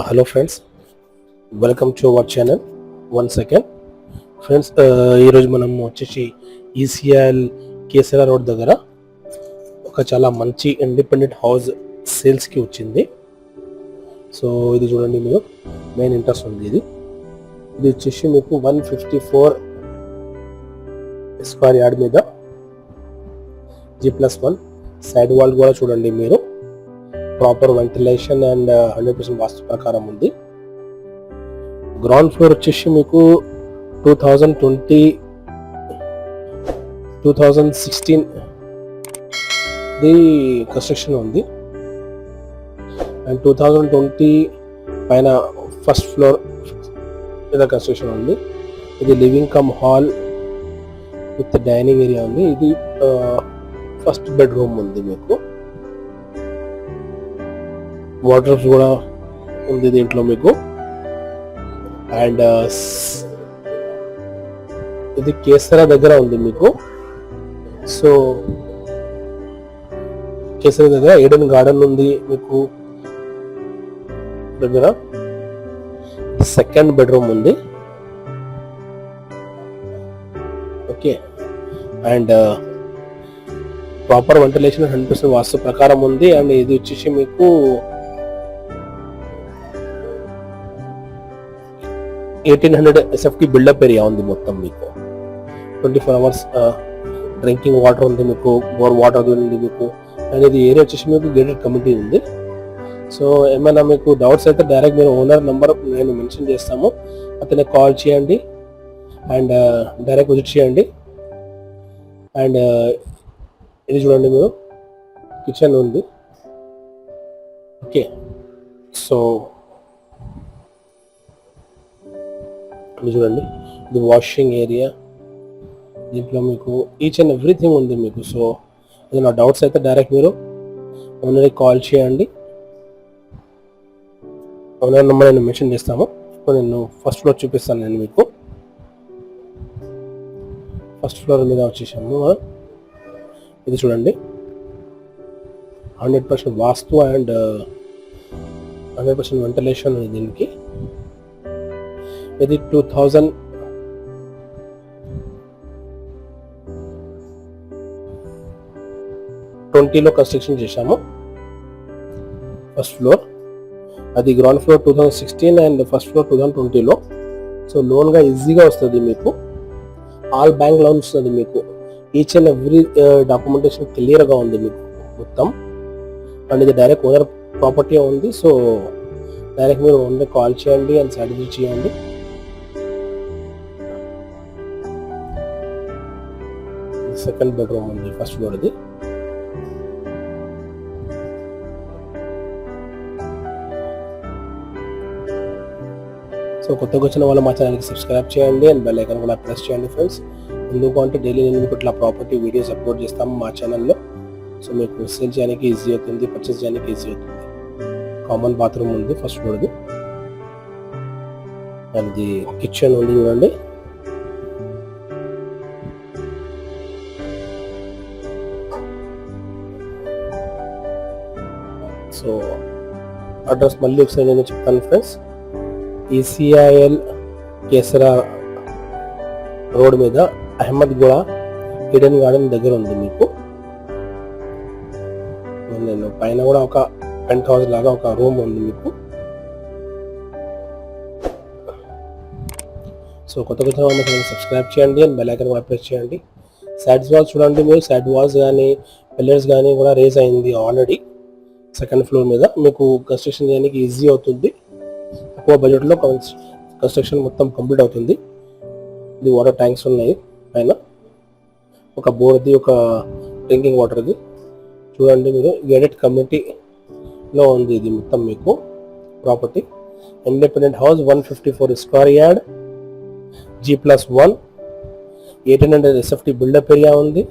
Hello friends, welcome to our channel. One second friends, ఈరోజు మనం వచ్చేసి ఈసీఎల్ కేసరా రోడ్ దగ్గర ఒక చాలా మంచి ఇండిపెండెంట్ హౌస్ సేల్స్కి వచ్చింది. సో ఇది చూడండి, మీరు మెయిన్ ఇంట్రెస్ట్ ఉంది. ఇది వచ్చేసి మీకు 154 స్క్వేర్ యార్డ్ మీద G+1 సైడ్ వాల్ కూడా చూడండి మీరు. ప్రాపర్ వెంటిలేషన్ అండ్ 100% వాస్తు ప్రకారం ఉంది. గ్రౌండ్ ఫ్లోర్ వచ్చేసి మీకు 2016 ది కన్స్ట్రక్షన్ ఉంది అండ్ 2020 పైన ఫస్ట్ ఫ్లోర్ మీద కన్స్ట్రక్షన్ ఉంది. ఇది living come hall with dining area ఉంది. ఇది ఫస్ట్ బెడ్రూమ్ ఉంది. మీకు వాటర్ కూడా ఉంది దీంట్లో మీకు. అండ్ ఇది కేసరా దగ్గర ఉంది మీకు. సో కేసరా దగ్గర ఏడెన్ గార్డెన్ ఉంది మీకు దగ్గర. సెకండ్ బెడ్రూమ్ ఉంది. ఓకే, అండ్ ప్రాపర్ వెంటిలేషన్ 100% వాస్తు ప్రకారం ఉంది. అండ్ ఇది వచ్చేసి మీకు 1800 SFT బిల్డప్ ఏరియా ఉంది మొత్తం మీకు. 24 hours డ్రింకింగ్ వాటర్ ఉంది మీకు, బోర్ వాటర్ ఉంది మీకు. అండ్ ఇది ఏరియా వచ్చేసి మీకు గేటెడ్ కమ్యూనిటీ ఉంది. సో ఏమైనా మీకు డౌట్స్ అయితే డైరెక్ట్ మీరు ఓనర్ నెంబర్ నేను మెన్షన్ చేస్తాము, అతనికి కాల్ చేయండి అండ్ డైరెక్ట్ విజిట్ చేయండి. అండ్ ఇది చూడండి, మీరు కిచెన్ ఉంది. ఓకే, సో ఇది చూడండి, ఇది వాషింగ్ ఏరియా. దీంట్లో మీకు ఈచ్ అండ్ ఎవ్రీథింగ్ ఉంది మీకు. సో ఏదైనా డౌట్స్ అయితే డైరెక్ట్ మీరు ఓనర్కి కాల్ చేయండి. ఓనర్ నెంబర్ నేను మెన్షన్ చేస్తాము. ఇప్పుడు నేను ఫస్ట్ ఫ్లోర్ చూపిస్తాను. నేను మీకు ఫస్ట్ ఫ్లోర్ మీద వచ్చేసాము. ఇది చూడండి, 100% వాస్తు అండ్ 100% వెంటిలేషన్ ఉంది దీనికి. ఇది 2020లో కన్స్ట్రక్షన్ చేశాము. ఫస్ట్ ఫ్లోర్ అది, ground floor 2016 and first floor 2020లో. సో లోన్గా ఈజీగా వస్తుంది మీకు. ఆల్ బ్యాంక్ లోన్ వస్తుంది మీకు. ఈచ్ అండ్ ఎవ్రీ డాక్యుమెంటేషన్ క్లియర్గా ఉంది మీకు మొత్తం. అండ్ ఇది డైరెక్ట్ ఓనర్ ప్రాపర్టీ ఉంది. సో డైరెక్ట్ మీరు ఓనర్ కాల్ చేయండి అండ్ సాటిస్ఫై చేయండి. సెకండ్ బెడ్రూమ్ ఉంది ఫస్ట్ ఫ్లోర్. ఇది సో కొత్తగా వచ్చిన వాళ్ళు మా ఛానల్కి సబ్స్క్రైబ్ చేయండి అండ్ బెల్ ఐకాన్ కూడా ప్రెస్ చేయండి ఫ్రెండ్స్. ఎందుకు అంటే డైలీ నేను మీకు ఇట్లా ప్రాపర్టీ వీడియోస్ అప్లోడ్ చేస్తాము మా ఛానల్లో. సో మీకు సేల్ చేయడానికి ఈజీ అవుతుంది, పర్చేస్ చేయడానికి ఈజీ అవుతుంది. కామన్ బాత్రూమ్ ఉంది ఫస్ట్ ఫ్లోర్ది. అండ్ ఇది కిచెన్ ఉంది చూడండి. సో అడ్రస్ మళ్ళీ ఒకసారి నేను చెప్తాను ఫ్రెండ్స్. ఈసీఐఎల్ కేసరా రోడ్ మీద అహ్మద్గూడ ఈడెన్ గార్డెన్ దగ్గర ఉంది మీకు. నేను పైన కూడా ఒక పెంట్ హౌస్ లాగా ఒక రూమ్ ఉంది మీకు. సో కొత్తగా వచ్చిన వాళ్ళు సబ్స్క్రైబ్ చేయండి అండ్ బెల్ ఐకాన్ కూడా ప్రెస్ చేయండి. సైడ్ వాల్స్ చూడండి మీరు. సైడ్ వాల్స్ కానీ పిల్లర్స్ కానీ కూడా రేజ్ అయింది ఆల్రెడీ. సెకండ్ ఫ్లోర్ మీద మీకు కన్స్ట్రక్షన్ చేయడానికి ఈజీ అవుతుంది. తక్కువ బడ్జెట్లో కన్స్ట్రక్షన్ మొత్తం కంప్లీట్ అవుతుంది. ఇది వాటర్ ట్యాంక్స్ ఉన్నాయి పైన, ఒక బోర్ది, ఒక డ్రింకింగ్ వాటర్ది. చూడండి మీరు, గేటెడ్ కమ్యూనిటీలో ఉంది ఇది మొత్తం మీకు property. Independent house 154 square yard G+1 1800 SFT built up area ఉంది.